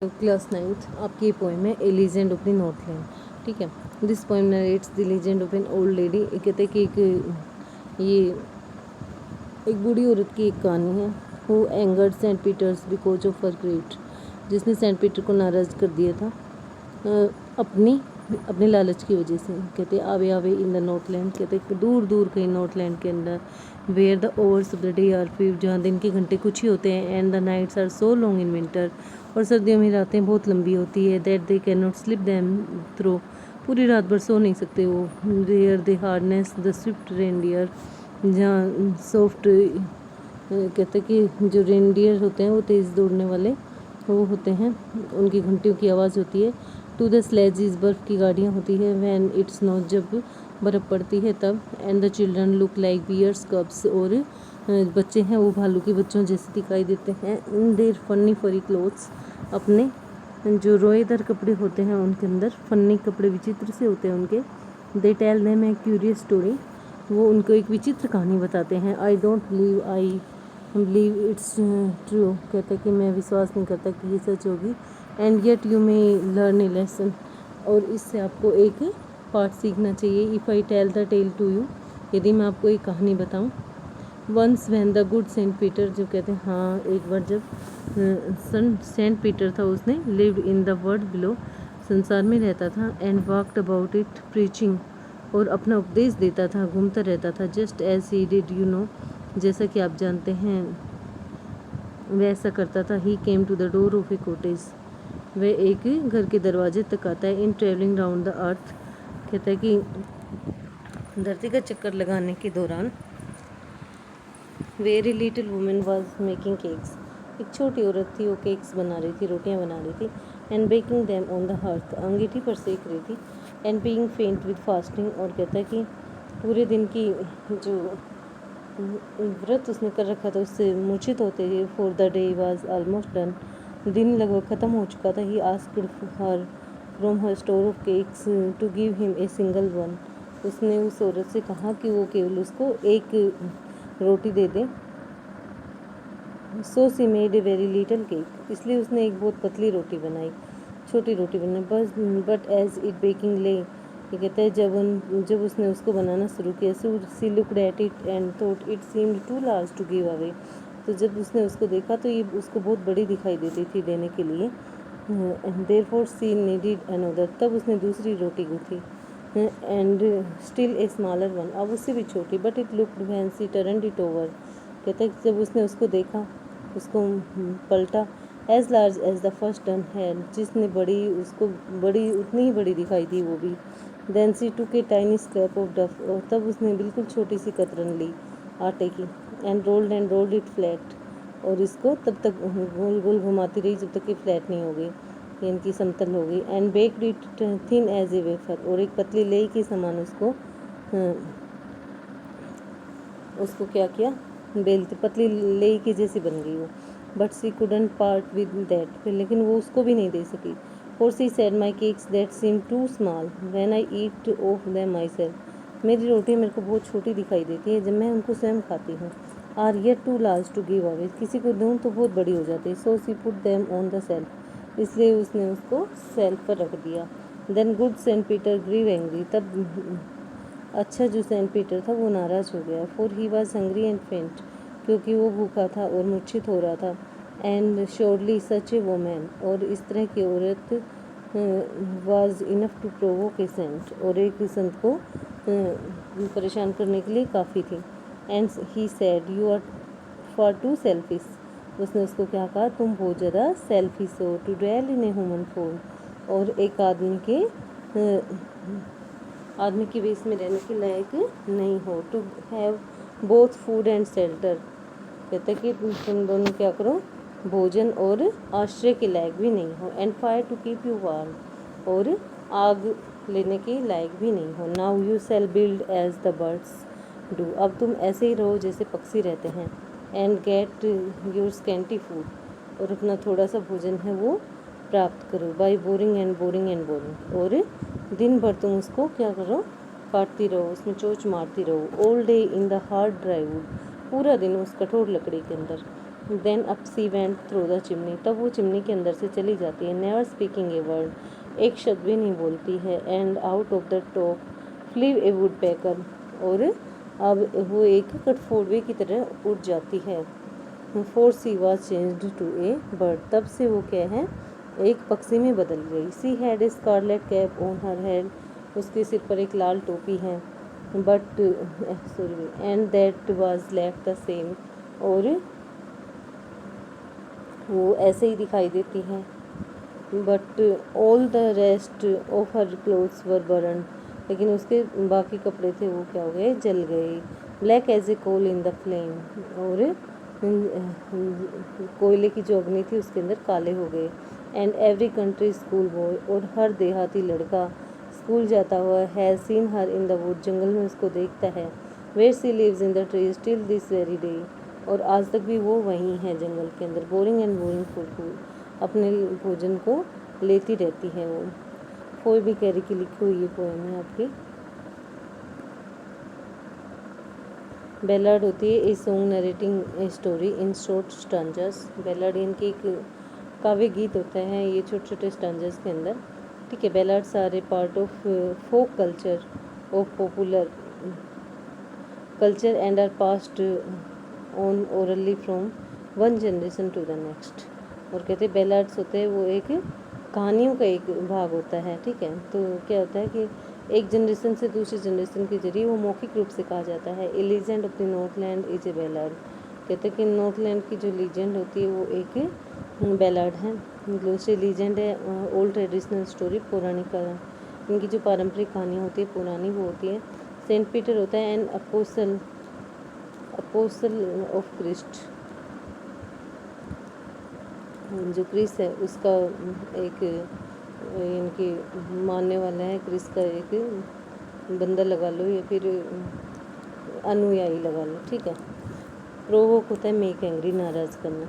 Class 9th आपकी ये poem है a legend of the Northland. ठीक है, this poem narrates the legend of an old lady. कहते हैं कि ये एक बूढ़ी औरत की एक कहानी है। Who angered Saint Peters because of her great, जिसने सेंट पीटर को नाराज़ कर दिया था अपनी अपने लालच की वजह से। कहते आवे आवे इन द नॉर्थलैंड, कहते दूर दूर कहीं नॉर्थलैंड के अंदर, where the hours of the day are few, जहाँ दिन के घंटे कुछ ही होते हैं, and the nights are so long in winter, और सर्दियों में रातें बहुत लंबी होती है, that they can not sleep them through, पूरी रात भर सो नहीं सकते वो, there they harness the swift reindeer, जहाँ सॉफ्ट कहते कि जो रेनडियर होते हैं वो तेज़ दौड़ने वाले वो होते हैं, उनकी घंटियों की आवाज़ होती है। टू द स्लेजिस, बर्फ़ की गाड़ियाँ होती है, वैन इट्स नॉट, जब बर्फ़ पड़ती है तब, and the children look like bears cubs, और बच्चे हैं वो भालू के बच्चों जैसे दिखाई देते हैं। इन देयर फनी फरी क्लोथ्स, अपने जो रोएदार कपड़े होते हैं उनके अंदर फनी कपड़े विचित्र से होते हैं उनके। They tell them a curious story, वो उनको एक विचित्र कहानी बताते हैं। आई बिलीव इट्स ट्रू, कहते कि मैं विश्वास नहीं करता कि ये सच होगी। And yet you may learn a lesson, और इससे आपको एक पाठ सीखना चाहिए। If I tell the tale to you, यदि मैं आपको एक कहानी बताऊं। Once when the good Saint Peter, जो कहते हैं हाँ एक बार जब सेंट पीटर था, उसने lived in the world below, संसार में रहता था, and walked about it preaching, और अपना उपदेश देता था, घूमता रहता था। Just as he did, you know, जैसा कि आप जानते हैं वैसा करता था। He came to the door of a cottage, वह एक घर के दरवाजे तक आता है। In travelling round the earth, कहता है कि धरती का चक्कर लगाने के दौरान, very little women was making cakes, एक छोटी औरत थी वो केक्स बना रही थी, रोटियां बना रही थी। And baking them on the hearth, अंगीठी पर सेक रही थी। And being faint with fasting, और कहता है कि पूरे दिन की जो व्रत उसने कर रखा था उससे मूर्छित होते ही, for the day was almost done, दिन लगभग ख़त्म हो चुका था। He asked her from her store of cakes to give him a single one, उसने उस औरत से कहा कि वो केवल उसको एक रोटी दे दे। So she made a very little cake, इसलिए उसने एक बहुत पतली रोटी बनाई, छोटी रोटी बनाई। बस बट एज इट बेकिंग ले, ये कहता है जब उसने उसको बनाना शुरू किया, so she looked at it and thought it seemed too large to give away, तो जब उसने उसको देखा तो ये उसको बहुत बड़ी दिखाई देती थी देने के लिए। देयरफॉर सी नीडेड अनदर, तब उसने दूसरी रोटी गूंथी। And still a smaller one, अब उससे भी छोटी। But it looked when she turned it over, कहता है जब उसने उसको देखा, उसको पलटा, as large as the first one है, जिसने बड़ी उसको बड़ी उतनी ही बड़ी दिखाई दी वो भी। Then she took a tiny scrap of dough, और तब उसने बिल्कुल छोटी सी कतरन ली आटे की। एंड रोल्ड इट फ्लैट, और इसको तब तक गोल गोल घुमाती रही जब तक कि फ्लैट नहीं हो गई, इनकी समतल हो गई। And baked it thin as a wafer, और एक पतली लेई के समान उसको क्या किया, बेलती, पतली लेई की जैसी बन गई वो। But she couldn't part with that, लेकिन वो उसको भी नहीं दे सकी। For she said my cakes that seem too small when I eat of them myself, मेरी रोटी मेरे को बहुत छोटी दिखाई देती है जब मैं उनको स्वयं खाती हूँ। Are yet too large to give away, किसी को दूँ तो बहुत बड़ी हो जाती है। So she put them on the shelf, इसलिए उसने उसको सेल्फ पर रख दिया। Then good Saint Peter grew angry, तब अच्छा जो सेंट पीटर था वो नाराज़ हो गया। For he was hungry and फेंट, क्योंकि वो भूखा था और मूर्छित हो रहा था। And surely such a woman, और इस तरह की औरत was enough to provoke a saint, और एक संत को परेशान करने के लिए काफ़ी थी। And he said you are far too selfish, उसने उसको क्या कहा, तुम बहुत ज़्यादा सेल्फिश हो। To dwell in a human form, और एक आदमी के बेस में रहने के लायक नहीं हो। To have both food and shelter, कहते कि तुम दोनों क्या करो, भोजन और आश्रय के लायक भी नहीं हो। And fire to keep you warm, और आग लेने के लायक भी नहीं हो। Now you shall build as the birds do, अब तुम ऐसे ही रहो जैसे पक्षी रहते हैं। And get your scanty food, और अपना थोड़ा सा भोजन है वो प्राप्त करो। By boring and boring and boring, और दिन भर तुम उसको क्या करो, काटती रहो, उसमें चोंच मारती रहो। All day in the hard dry wood, पूरा दिन उस कठोर लकड़ी के अंदर। Then up she went through the chimney, तब वो चिमनी के अंदर से चली जाती है। नेवर स्पीकिंग ए वर्ड, एक शब्द भी नहीं बोलती है। And out of the top flew a woodpecker, और अब वो एक कठफोड़वे की तरह उड़ जाती है। For she was changed to a bird, तब से वो क्या है, एक पक्षी में बदल गई। She had a scarlet cap on her head, उसके सिर पर एक लाल टोपी है। But sorry and that was left the same, और वो ऐसे ही दिखाई देती है। But all the rest of her clothes were burn, लेकिन उसके बाकी कपड़े थे वो क्या हो गए, जल गए। Black as a coal in the flame, और कोयले की जो अग्नि थी उसके अंदर काले हो गए। And every country school boy, और हर देहाती लड़का स्कूल जाता हुआ has seen her in the wood, जंगल में उसको देखता है। Where she lives in the trees till this very day, और आज तक भी वो वहीं है जंगल के अंदर। बोरिंग एंड बोरिंग फूड, अपने भोजन को लेती रहती है वो। फोई भी कैरी की लिखी हुई ये पोएम है आपकी। बैलाड होती है a song narrating a story in short stanzas. Ballad इनकी एक काव्य गीत होता है ये छोटे छोटे स्टांजास के अंदर, ठीक है। Ballads are a part of folk culture of popular culture and are passed on orally from one generation to the next. और कहते हैं बैलाड्स होते हैं वो एक कहानियों का एक भाग होता है, ठीक है। तो क्या होता है कि एक जनरेशन से दूसरी जनरेशन के जरिए वो मौखिक रूप से कहा जाता है। A legend of the Northland is a ballad, कहते हैं कि नॉर्थलैंड की जो लीजेंड होती है वो एक बैलाड है। दूसरी लीजेंड है ओल्ड ट्रेडिशनल स्टोरी, पौराणिक इनकी जो पारंपरिक कहानियाँ होती है पुरानी वो होती है। सेंट पीटर होता है एंड अपोसल ऑफ क्रिस्ट, जो क्रिस है उसका एक इनके मानने वाला है, क्रिस का एक बंदा लगा लो या फिर अनुयायी लगा लो, ठीक है। प्रोवोक होता है मेक एंग्री, नाराज़ करना।